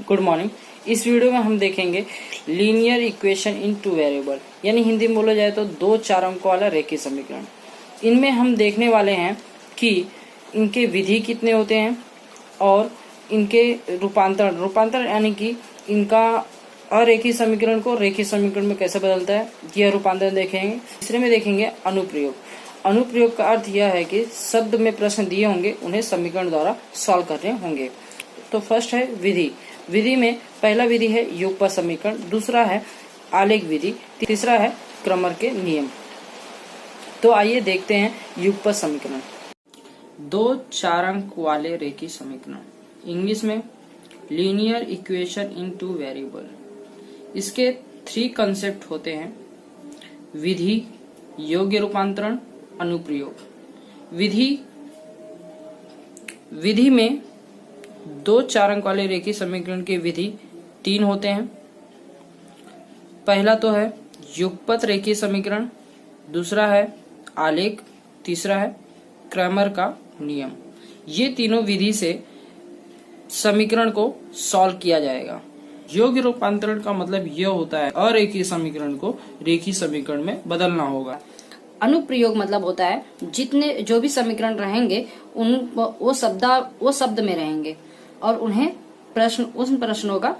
Good morning. इस video में हम देखेंगे linear equation in two variable, यानी हिंदी में बोला जाए तो दो चार अंकों वाला रेखीय समीकरण। इनमें हम देखने वाले हैं कि इनके विधि कितने होते हैं और इनके रूपांतरण यानी कि इनका अरेखीय समीकरण को रेखीय समीकरण में कैसे बदलता है, यह रूपांतरण देखेंगे। तीसरे में देखेंगे अनुप्रयोग। अनुप्रयोग का अर्थ यह है कि शब्द में प्रश्न दिए होंगे, उन्हें समीकरण द्वारा सॉल्व करने होंगे। तो फर्स्ट है विधि। विधि में पहला विधि है युगपत समीकरण, दूसरा है आलेख विधि, तीसरा है क्रमर के नियम। तो आइए देखते हैं युगपत समीकरण। दो चार अंक वाले रेखीय समीकरण, इंग्लिश में linear equation in two variable. इसके 3 कंसेप्ट होते हैं: विधि, योग्य रूपांतरण, अनुप्रयोग। विधि में दो चार अंक वाले रेखीय समीकरण की विधि 3 होते हैं। पहला तो है युगपत रेखीय समीकरण, दूसरा है आलेख, तीसरा है क्रैमर का नियम। ये तीनों विधि से समीकरण को सॉल्व किया जाएगा। योग्य रूपांतरण का मतलब यह होता है अरेखीय समीकरण को रेखीय समीकरण में बदलना होगा। अनुप्रयोग मतलब होता है जितने जो भी समीकरण रहेंगे वो शब्द में रहेंगे और उन्हें उन प्रश्नों का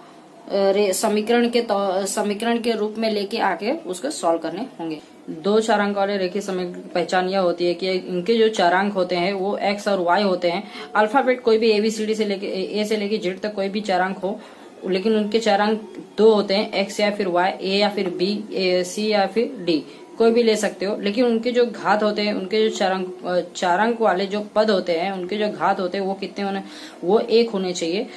समीकरण के रूप में लेके आके उसको सॉल्व करने होंगे। दो चार अंक वाले रेखीय समीकरण की पहचान यह होती है कि इनके जो चारांक होते हैं वो एक्स और वाई होते हैं। अल्फाबेट कोई भी ABCD से लेके ए से लेके जेड तक कोई भी चारांक हो, लेकिन उनके चारांक 2 होते हैं, एक्स या फिर वाई, ए या फिर बी, सी या फिर डी, कोई भी ले सकते हो। लेकिन उनके जो घात होते हैं, उनके जो चारांक वाले जो पद होते हैं, उनके जो घात होते हैं वो कितने होने, वो 1 होने चाहिए।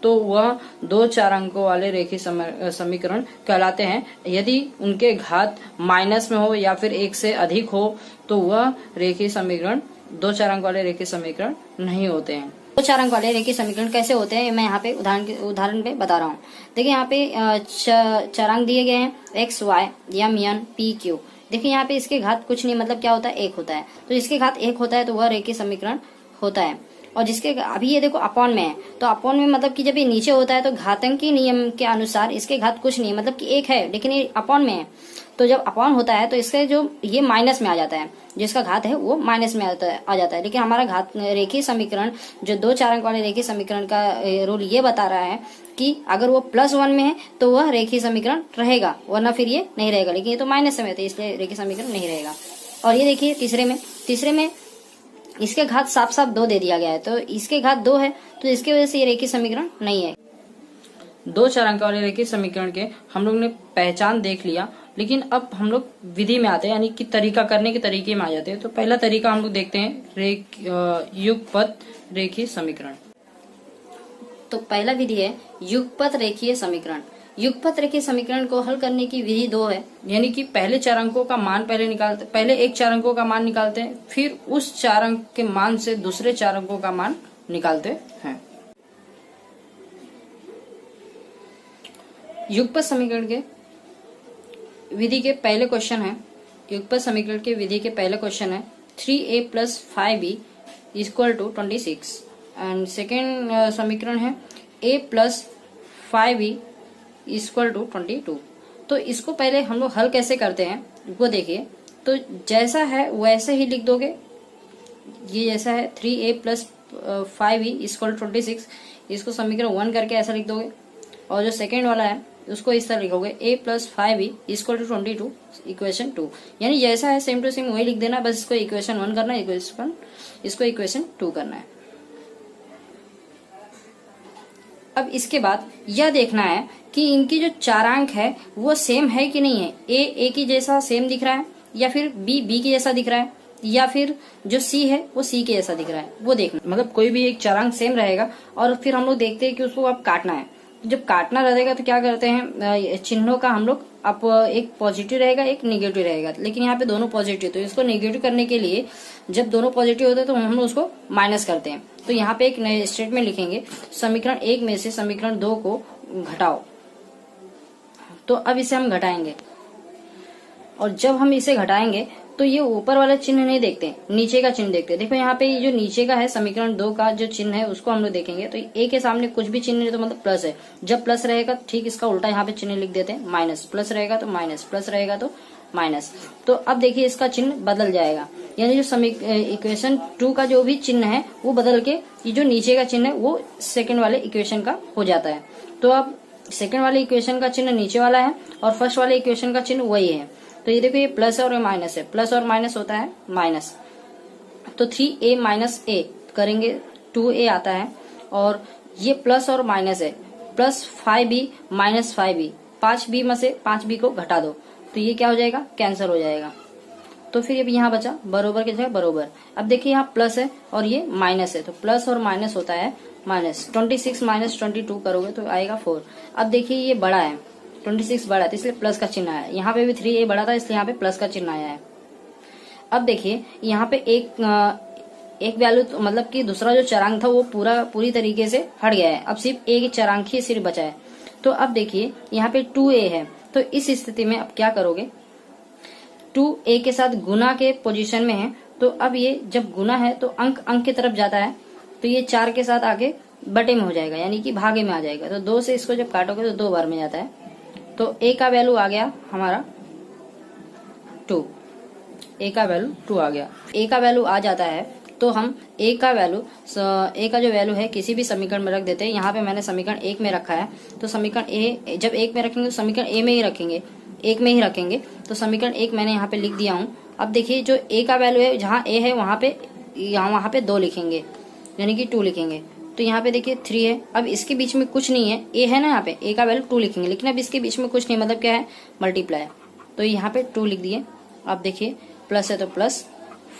तो वह दो चार अंकों वाले रेखीय समीकरण कहलाते हैं। यदि उनके घात माइनस में हो या फिर 1 से अधिक हो तो वह रेखीय समीकरण दो चार अंक वाले रेखीय समीकरण नहीं होते हैं। दो चार अंक वाले रेखीय समीकरण कैसे होते हैं मैं यहाँ पे उदाहरण पे बता रहा हूँ। देखिए यहाँ पे चारांक दिए गए हैं x, y, m, n, p, q। देखिए यहाँ पे इसके घात कुछ नहीं, मतलब क्या होता है, 1 होता है। तो इसके घात 1 होता है तो वह रेखीय समीकरण होता है। और जिसके अभी ये देखो अपॉन में है, तो अपॉन में मतलब कि जब ये नीचे होता है तो घातांकी नियम के अनुसार इसके घात कुछ नहीं, मतलब कि 1 है, लेकिन ये अपॉन में है। तो जब अपॉन होता है तो इसके जो ये माइनस में आ जाता है, जिसका घात है वो माइनस में आ जाता है। लेकिन हमारा घात रेखीय समीकरण जो दो चार अंक वाले रेखीय समीकरण का रूल ये बता रहा है कि अगर वो +1 में है तो वह रेखीय समीकरण रहेगा, वरना फिर ये नहीं रहेगा। लेकिन ये तो माइनस में है तो इसलिए रेखीय समीकरण नहीं रहेगा। और ये देखिए तीसरे में इसके घात साफ 2 दे दिया गया है, तो इसके घात 2 है तो इसके वजह से ये रेखीय समीकरण नहीं है। दो चार अंक वाले रेखीय समीकरण के हम लोग ने पहचान देख लिया, लेकिन अब हम लोग विधि में आते हैं, यानी कि तरीका करने के तरीके में आ जाते हैं। तो पहला तरीका हम लोग देखते हैं युगपत रेखीय समीकरण। तो पहला विधि है युगपत रेखीय समीकरण। युगपत रेखीय समीकरण को हल करने की विधि 2 है, यानी कि पहले 4 अंकों का मान पहले एक 4 अंकों का मान निकालते हैं, फिर उस 4 अंक के मान से दूसरे 4 अंकों का मान निकालते हैं। युगपत समीकरण के विधि के पहले क्वेश्चन है, युगपत समीकरण के विधि के पहले क्वेश्चन है 3a + 5b = 26 एंड सेकेंड समीकरण है a + 5b = 22। तो इसको पहले हम लोग हल कैसे करते हैं वो देखिए। तो जैसा है वैसे ही लिख दोगे। ये जैसा है 3a + 5b = 26, इसको समीकरण 1 करके ऐसा लिख दोगे। और जो सेकेंड वाला है उसको इस तरह लिखोगे a + 5b = 22 इक्वेशन 2। यानी जैसा है सेम टू सेम वही लिख देना, बस इसको इक्वेशन 1 करना है, इसको इक्वेशन 2 करना है। अब इसके बाद यह देखना है कि इनकी जो चारांक है वो सेम है कि नहीं है। a की जैसा सेम दिख रहा है, या फिर b की जैसा दिख रहा है, या फिर जो c है वो c के जैसा दिख रहा है, वो देखना। मतलब कोई भी एक चारांक सेम रहेगा और फिर हम लोग देखते हैं कि उसको अब काटना है। जब काटना रहेगा तो क्या करते हैं, चिन्हों का हम लोग अब एक पॉजिटिव रहेगा एक निगेटिव रहेगा, लेकिन यहाँ पे दोनों पॉजिटिव, तो इसको निगेटिव करने के लिए जब दोनों पॉजिटिव होते हैं तो हम लोग उसको माइनस करते हैं। तो यहाँ पे एक नए स्टेटमेंट लिखेंगे, समीकरण 1 में से समीकरण 2 को घटाओ। तो अब इसे हम घटाएंगे, और जब हम इसे घटाएंगे तो ये ऊपर वाला चिन्ह नहीं देखते, नीचे का चिन्ह देखते हैं। देखो यहाँ पे ये जो नीचे का है समीकरण 2 का जो चिन्ह है उसको हम लोग देखेंगे तो ए के सामने कुछ भी चिन्ह नहीं तो मतलब प्लस है। जब प्लस रहेगा ठीक इसका उल्टा यहाँ पे चिन्ह लिख देते हैं माइनस, प्लस रहेगा तो माइनस, प्लस रहेगा तो माइनस। तो अब देखिए इसका चिन्ह बदल जाएगा, यानी जो इक्वेशन 2 का जो भी चिन्ह है वो बदल के ये जो नीचे का चिन्ह है वो सेकंड वाले इक्वेशन का हो जाता है। तो अब सेकंड वाले इक्वेशन का चिन्ह नीचे वाला है और फर्स्ट वाले इक्वेशन का चिन्ह वही है। तो ये देखो ये प्लस और माइनस है, प्लस और माइनस होता है माइनस। तो 3a माइनस a करेंगे 2a आता है, और ये प्लस और माइनस है, plus 5b minus 5b, 5b में से 5b को घटा दो तो ये क्या हो जाएगा, कैंसिल हो जाएगा। तो फिर अब यहाँ बचा बरोबर की जगह बरोबर। अब देखिए यहाँ प्लस है और ये माइनस है, तो प्लस और माइनस होता है माइनस। 26 माइनस 22 करोगे तो आएगा 4। अब देखिए ये बड़ा है, 26 बड़ा है तो इसलिए प्लस का चिन्ह आया। यहाँ पे भी 3a बड़ा था इसलिए यहाँ पे प्लस का चिन्ह आया है। अब देखिए यहाँ पे एक वैल्यू तो मतलब कि दूसरा जो चरांक था वो पूरी तरीके से हट गया है। अब सिर्फ एक चरांक ही सिर्फ बचा है। तो अब देखिए यहाँ पे 2a है, तो इस स्थिति में अब क्या करोगे, 2a के साथ गुना के पोजीशन में है, तो अब ये जब गुना है तो अंक की तरफ जाता है, तो ये 4 के साथ आगे बटे में हो जाएगा, यानी कि भागे में आ जाएगा। तो 2 से इसको जब काटोगे तो 2 बार में जाता है। तो a का वैल्यू आ गया हमारा 2, a का वैल्यू 2 आ गया। a का वैल्यू आ जाता है तो हम a का जो वैल्यू है किसी भी समीकरण में रख देते हैं। यहाँ पे मैंने समीकरण 1 में रखा है, तो समीकरण a जब 1 में रखेंगे तो समीकरण a में ही रखेंगे, 1 में ही रखेंगे। तो समीकरण 1 मैंने यहाँ पे लिख दिया हूँ। अब देखिए जो a का वैल्यू है, जहाँ a है वहाँ पे 2 लिखेंगे, यानी कि 2 लिखेंगे। तो यहाँ पे देखिए 3 है, अब इसके बीच में कुछ नहीं है, a है ना, यहाँ पे a का वैल्यू 2 लिखेंगे, लेकिन अब इसके बीच में कुछ नहीं, मतलब क्या है, मल्टीप्लाई। तो यहाँ पे 2 लिख दिए। अब देखिए प्लस है तो प्लस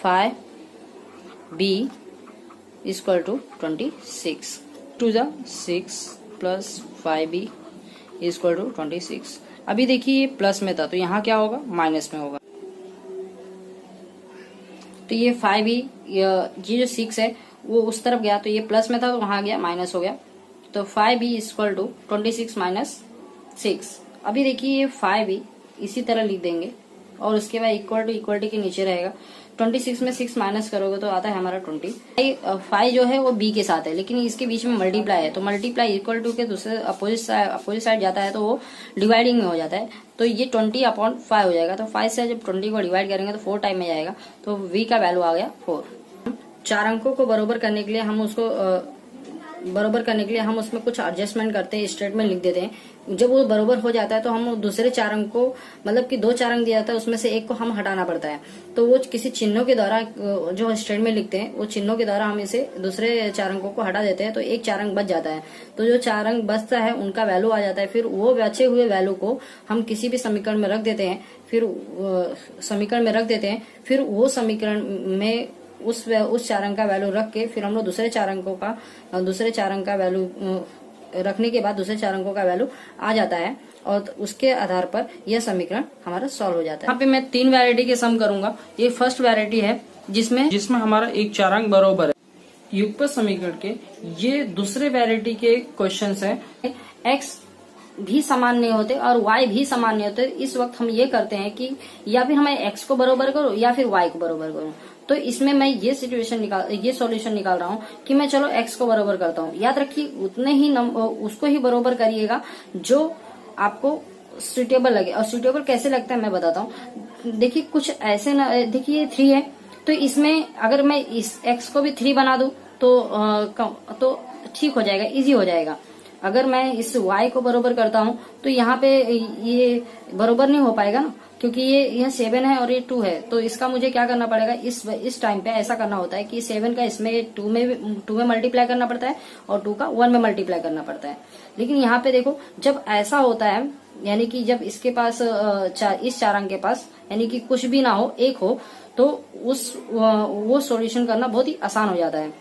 5b इक्वल टू 26, 2 जा 6 प्लस 5b इक्वल टू 26। अभी देखिए ये प्लस में था तो यहाँ क्या होगा, माइनस में होगा। तो ये 5b ये जो 6 है वो उस तरफ गया, तो ये प्लस में था तो वहां गया माइनस हो गया। तो 5b इक्वल टू 26 माइनस 6। अभी देखिए ये 5b इसी तरह लिख देंगे और उसके बाद इक्वल टू इक्वलिटी के नीचे रहेगा। 26 में 6 माइनस करोगे तो आता है हमारा 20। 5 जो है वो b के साथ है, लेकिन इसके बीच में मल्टीप्लाई है, तो मल्टीप्लाई इक्वल टू के दूसरे अपोजिट साइड जाता है तो वो डिवाइडिंग में हो जाता है। तो ये 20/5 हो जाएगा। तो 5 से जब 20 को डिवाइड करेंगे तो 4 टाइम में जाएगा, तो v का वैल्यू आ गया 4। 4 अंकों को बराबर करने के लिए हम उसमें कुछ एडजस्टमेंट करते हैं, स्टेटमेंट लिख देते हैं। जब वो बराबर हो जाता है तो हम दूसरे 4 अंक को, मतलब कि 2 4 अंक दिया जाता है उसमें से एक को हम हटाना पड़ता है। तो वो किसी चिन्हों के द्वारा जो स्टेटमेंट लिखते हैं वो चिन्हों के द्वारा हम इसे दूसरे 4 अंकों को हटा देते हैं, तो एक 4 अंक बच जाता है। तो जो 4 अंक बचता है उनका वैल्यू आ जाता है। फिर वो बचे हुए वैल्यू को हम किसी भी समीकरण में रख देते हैं, फिर वो समीकरण में उस 4 अंक का वैल्यू रख के फिर हम लोग दूसरे 4 अंक का वैल्यू रखने के बाद दूसरे 4 अंकों का वैल्यू आ जाता है, और उसके आधार पर यह समीकरण हमारा सॉल्व हो जाता है। यहाँ पे मैं 3 वैरायटी के सम करूंगा। ये फर्स्ट वैरायटी है जिसमें हमारा एक 4 अंक बराबर है। युगपत समीकरण के ये दूसरे वैरायटी के क्वेश्चंस हैं। x भी समान नहीं होते और y भी समान नहीं होते। इस वक्त हम ये करते हैं कि या फिर हमें x को बराबर करो या फिर y को बराबर करो। तो इसमें मैं ये सॉल्यूशन निकाल रहा हूँ कि मैं चलो x को बराबर करता हूँ। याद रखिए उतने ही उसको ही बराबर करिएगा जो आपको सुटेबल लगे। और सुटेबल कैसे लगता है मैं बताता हूँ। देखिए कुछ ऐसे ना, देखिए 3 है तो इसमें अगर मैं इस x को भी 3 बना दूं तो ठीक हो जाएगा, इजी हो जाएगा। अगर मैं इस y को बराबर करता हूँ तो यहाँ पे ये बराबर नहीं हो पाएगा ना, क्योंकि ये 7 है और ये 2 है। तो इसका मुझे क्या करना पड़ेगा, इस टाइम पे ऐसा करना होता है कि 7 का इसमें 2 में मल्टीप्लाई करना पड़ता है और 2 का 1 में मल्टीप्लाई करना पड़ता है। लेकिन यहाँ पे देखो जब ऐसा होता है, यानी कि जब इसके पास इस 4 अंक के पास यानी कि कुछ भी ना हो, 1 हो, तो वो सॉल्यूशन करना बहुत ही आसान हो जाता है।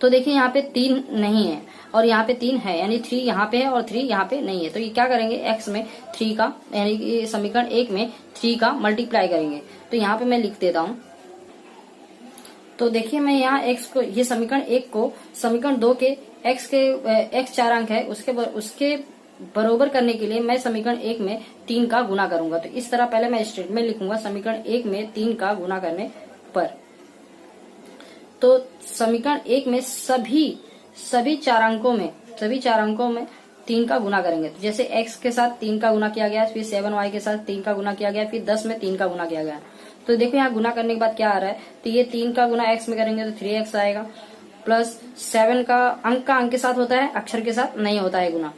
तो देखिए यहाँ पे 3 नहीं है और यहाँ पे 3 है, यानी 3 यहाँ पे है और 3 यहाँ पे नहीं है। तो ये क्या करेंगे, x में 3 का, यानी कि समीकरण 1 में 3 का मल्टीप्लाई करेंगे। तो यहाँ पे मैं लिख देता हूँ। तो देखिए मैं यहाँ x को, ये समीकरण 1 को समीकरण 2 के x 4 अंक है उसके बरोबर करने के लिए मैं समीकरण 1 में 3 का गुना करूंगा। तो इस तरह पहले मैं स्टेटमेंट लिखूंगा समीकरण 1 में 3 का गुना करने पर। तो समीकरण 1 में सभी चार अंकों में 3 का गुना करेंगे। तो जैसे x के साथ 3 का गुना किया गया, फिर 7y के साथ 3 का गुना किया गया, फिर 10 में 3 का गुना किया गया। तो देखो यहाँ गुना करने के बाद क्या आ रहा है, तो ये 3 का गुना x में करेंगे तो 3x आएगा, प्लस 7 का अंक के साथ होता है, अक्षर के साथ नहीं होता है गुना,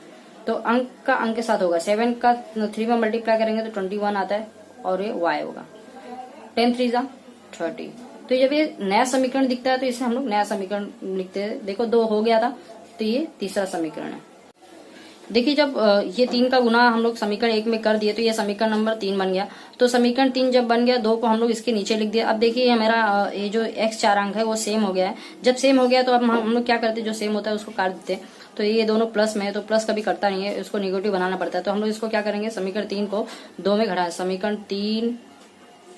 तो अंक के साथ होगा। 7 का 3 में मल्टीप्लाई करेंगे तो 21 आता है और ये y होगा। 10 3 जा 30। तो जब ये नया समीकरण दिखता है तो इसे हम लोग नया समीकरण लिखते हैं। देखो 2 हो गया था, तो ये तीसरा समीकरण है। देखिए जब ये 3 का गुना हम लोग समीकरण 1 में कर दिए तो ये समीकरण नंबर 3 बन गया। तो समीकरण 3 जब बन गया, 2 को हम लोग इसके नीचे लिख दिया। अब देखिए हमारा ये जो x चारांक है वो सेम हो गया है। जब सेम हो गया तो अब हम लोग क्या करते हैं, जो सेम होता है उसको काट देते हैं। तो ये दोनों प्लस में है, तो प्लस कभी करता नहीं है, उसको निगेटिव बनाना पड़ता है। तो हम लोग इसको क्या करेंगे, समीकरण 3 को 2 में घटाएं। समीकरण 3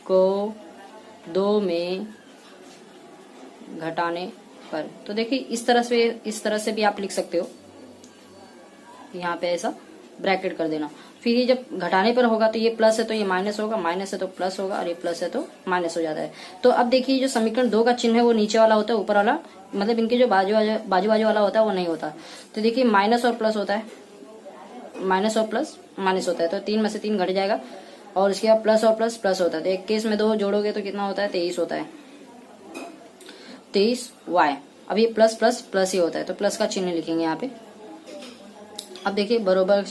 को 2 में घटाने पर, तो देखिए इस तरह से भी आप लिख सकते हो। यहाँ पे ऐसा ब्रैकेट कर देना। फिर ये जब घटाने पर होगा तो ये प्लस है तो ये माइनस होगा, माइनस है तो प्लस होगा, और ये प्लस है तो माइनस हो जाता है। तो अब देखिए जो समीकरण 2 का चिन्ह है वो नीचे वाला होता है, ऊपर वाला मतलब इनके जो बाजू वाला होता है वो नहीं होता। तो देखिए माइनस और प्लस होता है, माइनस और प्लस माइनस होता है, तो 3 में से 3 घट जाएगा, और इसके बाद प्लस और प्लस प्लस होता है। तो एक केस में 2 जोड़ोगे तो कितना होता है, 23 होता है, 23y। अब ये प्लस प्लस प्लस ही होता है, तो प्लस का चिन्ह लिखेंगे यहाँ पे। अब देखिए बरोबर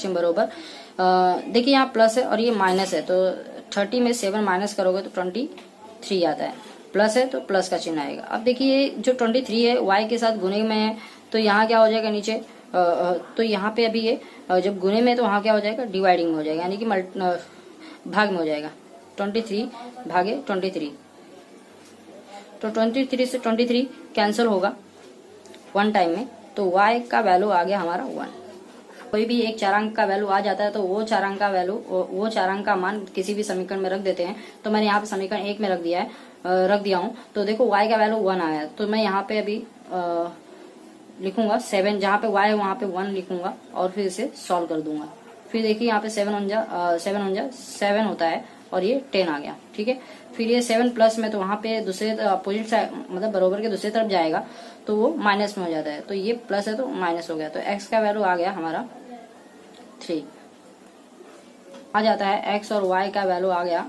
देखिए यहाँ प्लस है और ये माइनस है, तो 30 में 7 माइनस करोगे तो 23 आता है। प्लस है तो प्लस का चिन्ह आएगा। अब देखिए जो 23 है y के साथ गुने में है, तो यहाँ क्या हो जाएगा नीचे, तो यहाँ पे अभी ये जब गुने में तो वहाँ क्या हो जाएगा, डिवाइडिंग हो जाएगा, यानी कि भाग में हो जाएगा। 23 भागे 23, तो 23 से 23 कैंसिल होगा 1 टाइम में, तो y का वैल्यू आ गया हमारा 1। कोई भी एक चारांक का वैल्यू आ जाता है तो वो चारांक का मान किसी भी समीकरण में रख देते हैं। तो मैंने यहाँ पे समीकरण 1 में रख दिया हूँ। तो देखो y का वैल्यू 1 आया, तो मैं यहाँ पे अभी लिखूंगा 7, जहाँ पे y है वहाँ पे 1 लिखूंगा और फिर इसे सॉल्व कर दूंगा। फिर देखिए यहाँ पे 7 होता है और ये 10 आ गया, ठीक है। फिर ये 7 प्लस में, तो वहाँ पे दूसरे अपोजिट साइड मतलब बरोबर के दूसरी तरफ जाएगा तो वो माइनस में हो जाता है, तो ये प्लस है तो माइनस हो गया। तो x का वैल्यू आ गया हमारा 3 आ जाता है। x और y का वैल्यू आ गया,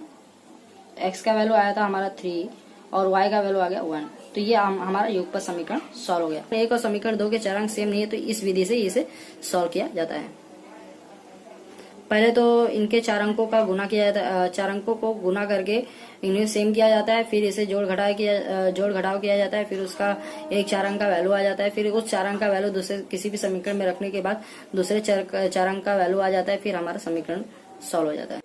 x का वैल्यू आया था हमारा 3 और y का वैल्यू आ गया 1। तो ये हमारा युगपत समीकरण सॉल्व हो गया। 1 और समीकरण 2 के चारांक सेम नहीं है, तो इस विधि से इसे सॉल्व किया जाता है। पहले तो इनके चारांकों का गुना किया जाता है, चारांकों को गुना करके इन्हें सेम किया जाता है, फिर इसे जोड़ घटाव किया जाता है, फिर उसका एक चारांक का वैल्यू आ जाता है, फिर उस चारांक का वैल्यू दूसरे किसी भी समीकरण में रखने के बाद दूसरे चारांक का वैल्यू आ जाता है, फिर हमारा समीकरण सॉल्व हो जाता है।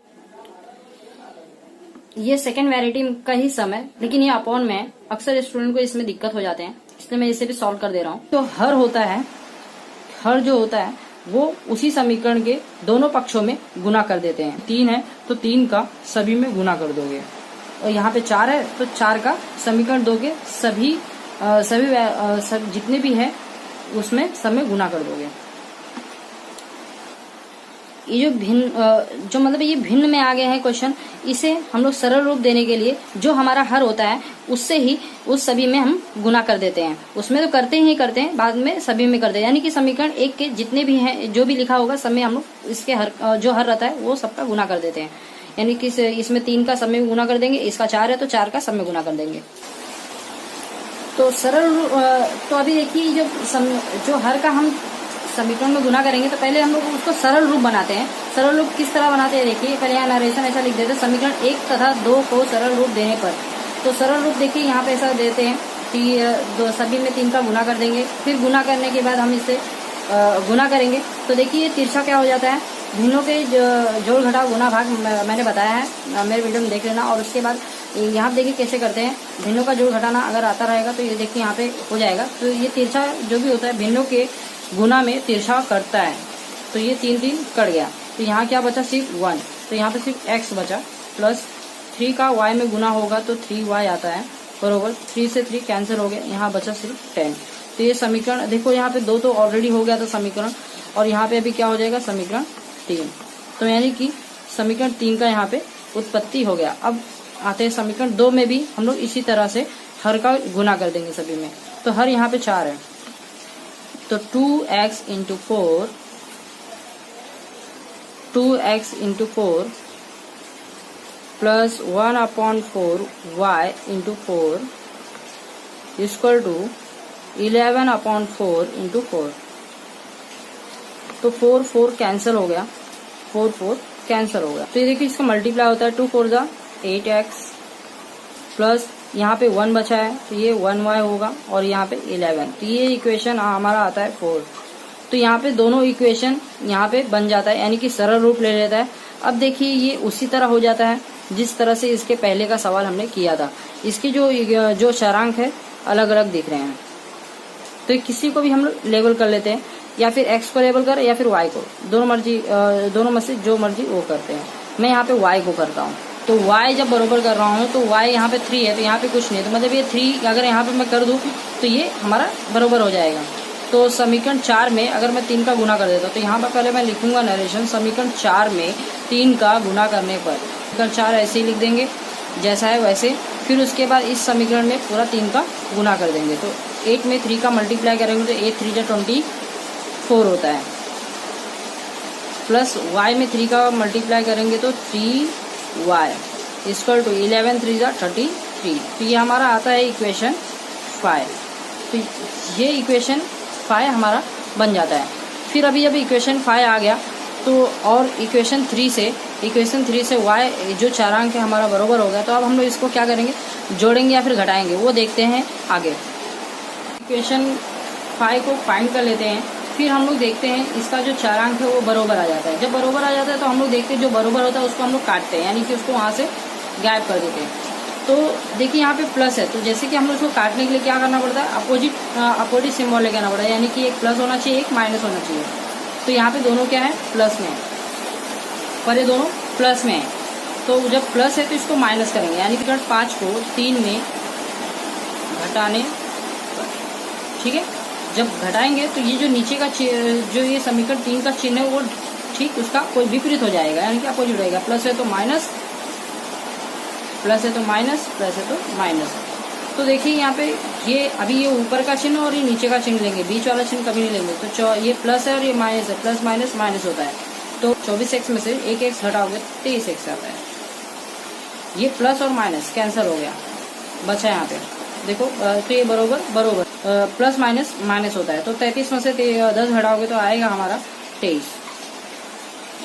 ये सेकेंड वैरायटी का ही सम है, लेकिन ये अपॉन में अक्सर स्टूडेंट को इसमें दिक्कत हो जाते हैं, इसलिए मैं इसे भी सॉल्व कर दे रहा हूँ। तो हर जो होता है वो उसी समीकरण के दोनों पक्षों में गुना कर देते हैं। 3 है तो 3 का सभी में गुना कर दोगे, और यहाँ पे 4 है तो 4 का समीकरण 2 के सभी जितने भी है उसमें सब में गुना कर दोगे। ये जो मतलब ये भिन्न में आ गए हैं क्वेश्चन, इसे हम लोग सरल रूप देने के लिए जो हमारा हर होता है उससे ही उस सभी में हम गुना कर देते हैं। उसमें तो करते हैं, बाद में सभी में करते हैं, यानी कि समीकरण 1 के जितने भी हैं, जो भी लिखा होगा सब में हम लोग इसके जो हर रहता है वो सबका गुना कर देते हैं। यानी कि इसमें 3 का सब में गुना कर देंगे, इसका 4 है तो 4 का सब में गुना कर देंगे। तो तो अभी देखिए जो हर का हम समीकरण में गुना करेंगे, तो पहले हम लोग उसको सरल रूप बनाते हैं। सरल रूप किस तरह बनाते हैं, देखिए पहले यहाँ नरेशन ऐसा लिख देते हैं, समीकरण 1 तथा 2 को सरल रूप देने पर। तो सरल रूप देखिए यहाँ पे ऐसा देते हैं कि सभी में 3 का गुना कर देंगे, फिर गुना करने के बाद हम इसे गुना करेंगे। तो देखिए ये तिरछा क्या हो जाता है, भिन्नों के जोड़ घटाव गुना भाग मैंने बताया है, मेरे वीडियो में देख लेना। और उसके बाद यहाँ देखिए कैसे करते हैं, भिन्नों का जोड़ घटाना अगर आता रहेगा तो ये देखिए यहाँ पे हो जाएगा। तो ये तिरछा जो भी होता है भिन्नों के गुना में तिरछा करता है, तो ये 3 कट गया। तो यहाँ क्या बचा, सिर्फ 1, तो यहाँ पे सिर्फ x बचा, प्लस 3 का y में गुना होगा तो 3y आता है, बरोबर 3 से 3 कैंसिल हो गया, यहाँ बचा सिर्फ 10। तो ये समीकरण देखो यहाँ पे 2 तो ऑलरेडी हो गया था समीकरण, और यहाँ पे अभी क्या हो जाएगा, समीकरण 3। तो यानी कि समीकरण 3 का यहाँ पे उत्पत्ति हो गया। अब आते हैं समीकरण 2 में भी हम लोग इसी तरह से हर का गुना कर देंगे सभी में। तो हर यहाँ पे 4 है, तो 2x into 4 plus 1/4 y into 4 equal to 11/4 into 4। तो 4 कैंसिल हो गया, 4 कैंसिल हो गया। तो ये देखिए इसका मल्टीप्लाई होता है, 2 4 जा 8x प्लस यहाँ पे 1 बचा है तो ये 1y होगा और यहाँ पे 11। तो ये इक्वेशन हमारा आता है 4। तो यहाँ पे दोनों इक्वेशन यहाँ पे बन जाता है, यानी कि सरल रूप ले लेता है। अब देखिए ये उसी तरह हो जाता है जिस तरह से इसके पहले का सवाल हमने किया था। इसके जो चरांक है अलग अलग दिख रहे हैं, तो किसी को भी हम लोग लेबल कर लेते हैं, या फिर x को लेबल करें या फिर y को, दोनों में से जो मर्जी वो करते हैं। मैं यहाँ पे y को करता हूँ। तो y जब बरोबर कर रहा हूँ तो y यहाँ पे 3 है, तो यहाँ पे कुछ नहीं, तो मतलब ये 3 अगर यहाँ पे मैं कर दूँ तो ये हमारा बरोबर हो जाएगा। तो समीकरण 4 में अगर मैं 3 का गुना कर देता हूँ तो यहाँ पर पहले मैं लिखूंगा नरेशन, समीकरण 4 में 3 का गुना करने पर समीकरण 4 ऐसे ही लिख देंगे जैसा है वैसे। फिर उसके बाद इस समीकरण में पूरा 3 का गुना कर देंगे। तो 8 में 3 का मल्टीप्लाई करेंगे तो 8 3 जा 24 होता है, प्लस y में 3 का मल्टीप्लाई करेंगे तो 3y इक्वल टू 11 3 जा 33। तो ये हमारा आता है इक्वेशन 5। तो ये इक्वेशन 5 हमारा बन जाता है। फिर अभी जब इक्वेशन 5 आ गया तो और इक्वेशन 3 से y जो चरांक है हमारा बरोबर हो गया। तो अब हम लोग इसको क्या करेंगे, जोड़ेंगे या फिर घटाएंगे, वो देखते हैं आगे। इक्वेशन 5 को फाइंड कर लेते हैं, फिर हम लोग देखते हैं इसका जो चरांक है वो बरोबर आ जाता है। जब बरोबर आ जाता है तो हम लोग देखते हैं जो बरोबर होता है उसको हम लोग काटते हैं, यानी कि उसको वहाँ से गायब कर देते हैं। तो देखिए यहाँ पे प्लस है, तो जैसे कि हम लोग उसको काटने के लिए क्या करना पड़ता है, अपोजिट सिम्बॉल लेके आना पड़ता है, यानी कि एक प्लस होना चाहिए एक माइनस होना चाहिए। तो यहाँ पे दोनों क्या है, प्लस में है, पर ये दोनों प्लस में है। तो जब प्लस है तो इसको माइनस करेंगे, यानी कि 5 को 3 में घटाने, ठीक है। जब घटाएंगे तो ये जो नीचे का जो ये समीकरण 3 का चिन्ह है वो ठीक उसका कोई विपरीत हो जाएगा, यानी कि अपोजिट रहेगा। प्लस है तो माइनस, प्लस है तो माइनस, प्लस है तो माइनस। तो देखिए यहाँ पे ये अभी ये ऊपर का चिन्ह और ये नीचे का चिन्ह लेंगे, बीच वाला चिन्ह कभी नहीं लेंगे। तो ये प्लस है और ये माइनस है, प्लस माइनस माइनस होता है। तो 24x में से एक x घटाओगे 23x आता है। ये प्लस और माइनस कैंसिल हो गया, बचा यहाँ पे देखो। तो ये बरोबर प्लस माइनस माइनस होता है। तो 33 में से 10 घटाओगे तो आएगा हमारा 23,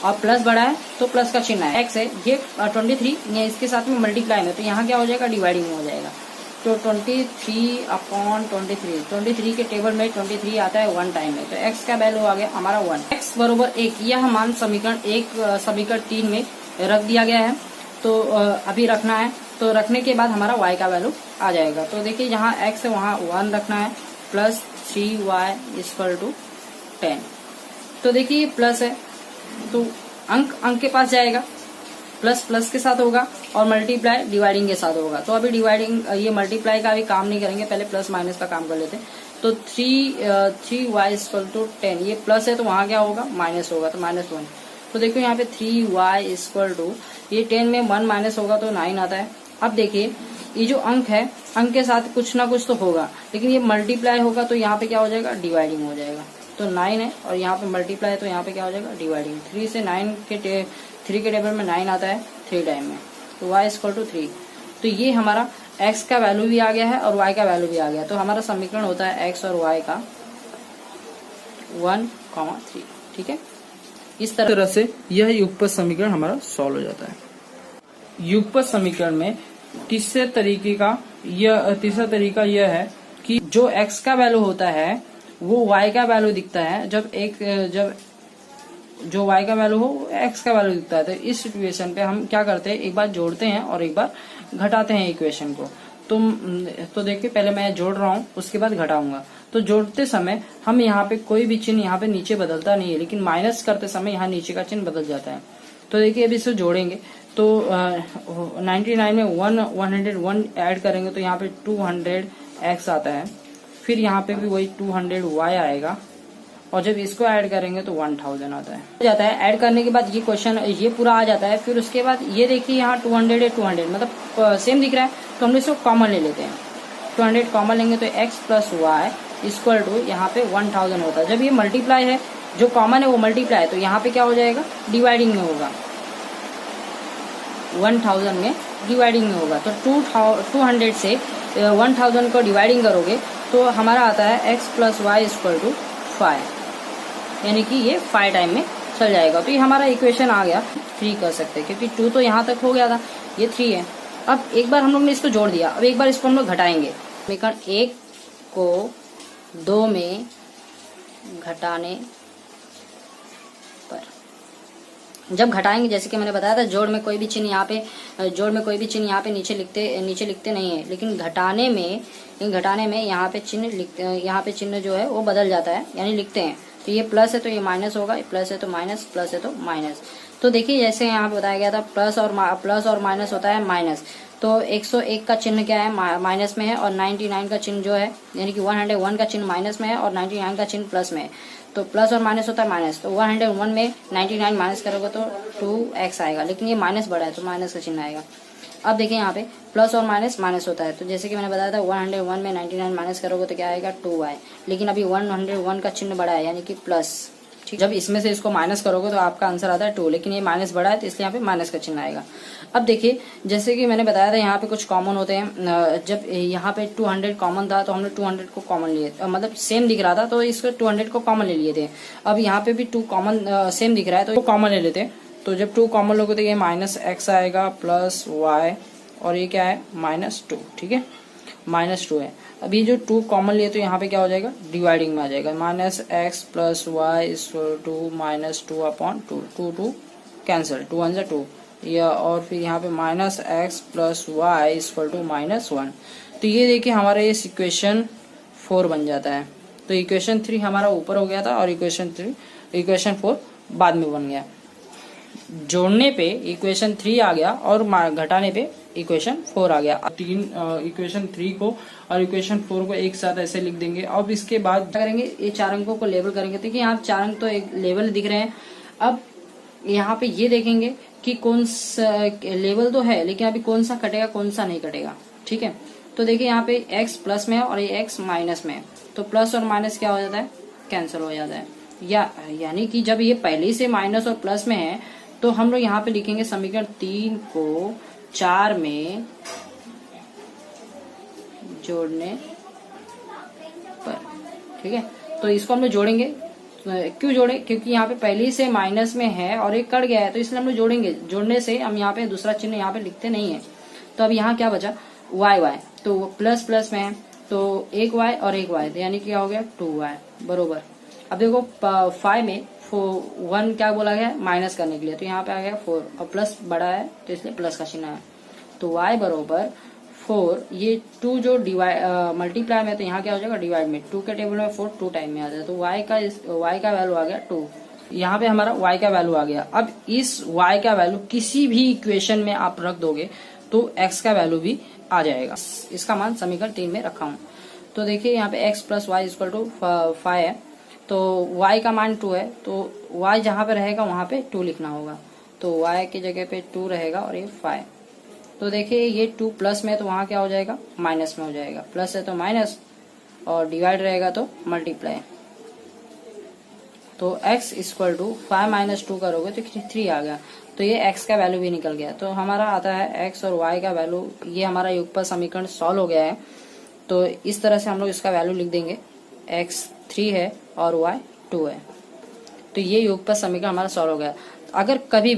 और प्लस बड़ा है तो प्लस का चिन्ह है, x है, ये 23 ये इसके साथ में मल्टीप्लाई में, तो यहाँ क्या हो जाएगा, डिवाइडिंग में हो जाएगा। तो 23/23 के टेबल में 23 आता है 1 टाइम में, तो x का वैल्यू आ गया हमारा 1। x बरोबर 1 यह मान समीकरण 3 में रख दिया गया है। तो अभी रखना है, तो रखने के बाद हमारा y का वैल्यू आ जाएगा। तो देखिए जहाँ x है वहाँ 1 रखना है, प्लस 3y इक्वल टू 10। तो देखिए प्लस है तो अंक के पास जाएगा, प्लस प्लस के साथ होगा और मल्टीप्लाई डिवाइडिंग के साथ होगा। तो अभी डिवाइडिंग ये मल्टीप्लाई का अभी काम नहीं करेंगे, पहले प्लस माइनस का काम कर लेते हैं। तो 3y इक्वल टू 10, ये प्लस है तो वहाँ क्या होगा, माइनस होगा, तो -1। तो देखो यहाँ पे 3y इक्वल टू, ये 10 में 1 माइनस होगा तो 9 आता है। अब देखिए ये जो अंक है, अंक के साथ कुछ ना कुछ तो होगा, लेकिन ये मल्टीप्लाई होगा तो यहाँ पे क्या हो जाएगा, डिवाइडिंग हो जाएगा। तो 9 है और यहाँ पे मल्टीप्लाई है तो यहाँ पे क्या हो जाएगा, डिवाइडिंग। 3 से 9 3 के टेबल में 9 आता है 3 टाइम में, तो y इक्वल टू 3। तो ये हमारा x का वैल्यू भी आ गया है और y का वैल्यू भी आ गया। तो हमारा समीकरण होता है x और y का 1,3, ठीक है। इस तरह से यह युगपत समीकरण हमारा सॉल्व हो जाता है। युगपत समीकरण में तीसरा तरीका यह है कि जो x का वैल्यू होता है वो y का वैल्यू दिखता है, जब जो y का वैल्यू हो वो x का वैल्यू दिखता है। तो इस सिचुएशन पे हम क्या करते हैं, एक बार जोड़ते हैं और एक बार घटाते हैं इक्वेशन को। तो देखिए पहले मैं जोड़ रहा हूँ उसके बाद घटाऊंगा। तो जोड़ते समय हम यहाँ पे कोई भी चिन्ह यहाँ पे नीचे बदलता नहीं है, लेकिन माइनस करते समय यहाँ नीचे का चिन्ह बदल जाता है। तो देखिए अभी इसे जोड़ेंगे तो 99 में 101 ऐड करेंगे तो यहाँ पे 200x आता है। फिर यहाँ पे भी वही 200y आएगा और जब इसको ऐड करेंगे तो 1000 आता है। हो जाता है ऐड करने के बाद ये क्वेश्चन ये पूरा आ जाता है। फिर उसके बाद ये देखिए यहाँ 200 है, 200 मतलब सेम दिख रहा है, तो हम इसको कॉमन ले लेते हैं। 200 कॉमन लेंगे तो x plus y equal to यहाँ पे 1000 होता है। जब ये मल्टीप्लाई है, जो कॉमन है वो मल्टीप्लाई है, तो यहाँ पे क्या हो जाएगा, डिवाइडिंग में होगा, 1000 में डिवाइडिंग में होगा। तो 200 से 1000 को डिवाइडिंग करोगे तो हमारा आता है x plus y equal to 5, यानी कि ये 5 टाइम में चल जाएगा। तो ये हमारा इक्वेशन आ गया। 3 कर सकते हैं क्योंकि 2 तो यहाँ तक हो गया था, ये 3 है। अब एक बार हम लोग ने इसको जोड़ दिया, अब एक बार इसको हम लोग घटाएंगे। समीकरण 1 को 2 में घटाने पर, जब घटाएंगे जैसे कि मैंने बताया था, जोड़ में कोई भी चिन्ह यहाँ पे नीचे लिखते नहीं है, लेकिन घटाने में यहाँ पे चिन्ह जो है वो बदल जाता है, यानी लिखते हैं। तो ये प्लस है तो ये माइनस होगा, प्लस है तो माइनस, प्लस है तो माइनस। तो देखिए जैसे यहाँ पे बताया गया था प्लस और माइनस होता है माइनस। तो 101 का चिन्ह क्या है, माइनस में है, और 99 का चिन्ह जो है यानी कि 101 का चिन्ह माइनस में है और 99 का चिन्ह प्लस में है। तो प्लस और माइनस होता है माइनस। तो 101 में 99 माइनस करोगे तो 2x आएगा, लेकिन ये माइनस बड़ा है तो माइनस का चिन्ह आएगा। अब देखिए यहाँ पे प्लस और माइनस माइनस होता है, तो जैसे कि मैंने बताया था 101 में 99 माइनस करोगे तो क्या आएगा, 2y। लेकिन अभी 101 का चिन्ह बड़ा है यानी कि प्लस, ठीक। जब इसमें से इसको माइनस करोगे तो आपका आंसर आता है 2, लेकिन ये माइनस बड़ा है तो इसलिए यहाँ पे माइनस का चिन्ह आएगा। अब देखिए जैसे कि मैंने बताया था यहाँ पे कुछ कॉमन होते हैं। जब यहाँ पे 200 कॉमन था तो हमने 200 को कॉमन लिए, मतलब सेम दिख रहा था तो इसको 200 को कॉमन ले लिए थे। अब यहाँ पे भी 2 कॉमन सेम दिख रहा है तो कॉमन ले लेते। तो जब 2 कॉमन लोगे तो ये माइनस x आएगा प्लस y, और ये क्या है -2, ठीक है, -2 है। अब ये जो 2 कॉमन लिए तो यहाँ पे क्या हो जाएगा, डिवाइडिंग में आ जाएगा, -x plus y equal to -2/2, 2 cancel, 2 1 2, या और फिर यहाँ पे -x plus y equal to -1। तो ये देखिए हमारा ये इक्वेशन 4 बन जाता है। तो इक्वेशन 3 हमारा ऊपर हो गया था और इक्वेशन 4 बाद में बन गया। जोड़ने पे इक्वेशन 3 आ गया और घटाने पे इक्वेशन 4 आ गया। इक्वेशन 3 को और इक्वेशन 4 को एक साथ ऐसे लिख देंगे। अब इसके बाद क्या करेंगे, ये 4 अंकों को लेबल करेंगे। देखिए यहाँ 4 अंक तो एक लेवल दिख रहे हैं। अब यहाँ पे ये देखेंगे कि कौन सा लेवल तो है, लेकिन अभी कौन सा कटेगा कौन सा नहीं कटेगा, ठीक है। तो देखिए यहाँ पे x प्लस में है और ये x माइनस में है, तो प्लस और माइनस क्या हो जाता है, कैंसिल हो जाता है। यानी कि जब ये पहले से माइनस और प्लस में है तो हम लोग यहाँ पे लिखेंगे समीकरण 3 को 4 में जोड़ने पर, ठीक है। तो इसको हम लोग जोड़ेंगे। क्यों जोड़े, क्योंकि यहाँ पे पहले से माइनस में है और एक कट गया है, तो इसलिए हम लोग जोड़ेंगे। जोड़ने से हम यहाँ पे दूसरा चिन्ह यहाँ पे लिखते नहीं है। तो अब यहाँ क्या बचा, y, तो प्लस प्लस में है तो एक y और एक y, यानी क्या हो गया 2y बरोबर। अब देखो 5 में 1 क्या बोला गया, माइनस करने के लिए, तो यहाँ पे आ गया 4 और प्लस बड़ा है तो इसलिए प्लस का चिन्ह है। तो y बरोबर 4, ये 2 जो मल्टीप्लाई में, तो यहाँ क्या हो जाएगा डिवाइड में। 2 के टेबल में 4 2 टाइम में आ जाता है, तो y का वैल्यू आ गया 2। यहाँ पे हमारा y का वैल्यू आ गया। अब इस y का वैल्यू किसी भी इक्वेशन में आप रख दोगे तो x का वैल्यू भी आ जाएगा। इसका मान समीकरण 3 में रखा हूँ। तो देखिए यहाँ पे x plus y equal to 5 है, तो y का मान 2 है, तो y जहाँ पे रहेगा वहाँ पे 2 लिखना होगा। तो y की जगह पे 2 रहेगा और ये 5। तो देखिए ये 2 प्लस में तो वहाँ क्या हो जाएगा, माइनस में हो जाएगा। प्लस है तो माइनस और डिवाइड रहेगा तो मल्टीप्लाई। तो x इक्वल टू 5 माइनस 2 करोगे तो 3 आ गया। तो ये x का वैल्यू भी निकल गया। तो हमारा आता है x और y का वैल्यू, ये हमारा युगपत समीकरण सॉल्व हो गया है। तो इस तरह से हम लोग इसका वैल्यू लिख देंगे, x 3 है और y 2 है। तो ये युगपत समीकरण हमारा सॉल्व हो गया। अगर कभी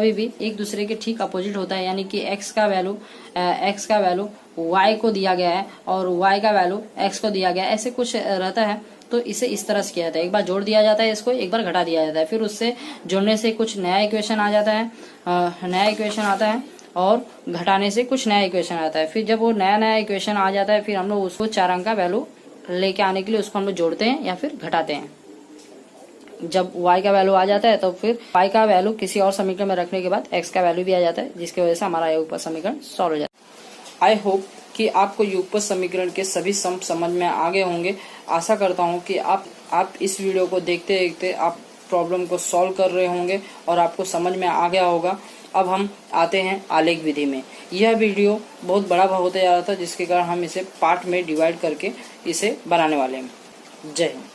भी एक दूसरे के ठीक अपोजिट होता है, यानी कि x का वैल्यू y को दिया गया है और y का वैल्यू x को दिया गया है, ऐसे कुछ रहता है, तो इसे इस तरह से किया जाता है। एक बार जोड़ दिया जाता है इसको, एक बार घटा दिया जाता है, फिर उससे जोड़ने से कुछ नया इक्वेशन आ जाता है, नया इक्वेशन आता है, और घटाने से कुछ नया इक्वेशन आता है। फिर जब वो नया इक्वेशन आ जाता है, फिर हम लोग उसको 4 अंक का वैल्यू लेके आने के लिए उसको हम लोग जोड़ते हैं या फिर घटाते हैं। जब y का वैल्यू आ जाता है तो फिर y का वैल्यू किसी और समीकरण में रखने के बाद x का वैल्यू भी आ जाता है, जिसकी वजह से हमारा युगपत समीकरण सॉल्व हो जाता है। आई होप कि आपको युगपत समीकरण के सभी सम समझ में आ गए होंगे। आशा करता हूँ कि आप आप इस वीडियो को देखते देखते आप प्रॉब्लम को सॉल्व कर रहे होंगे और आपको समझ में आ गया होगा। अब हम आते हैं आलेख विधि में। यह वीडियो बहुत बड़ा होते जा रहा था, जिसके कारण हम इसे पार्ट में डिवाइड करके इसे बनाने वाले हैं। जय हिंद।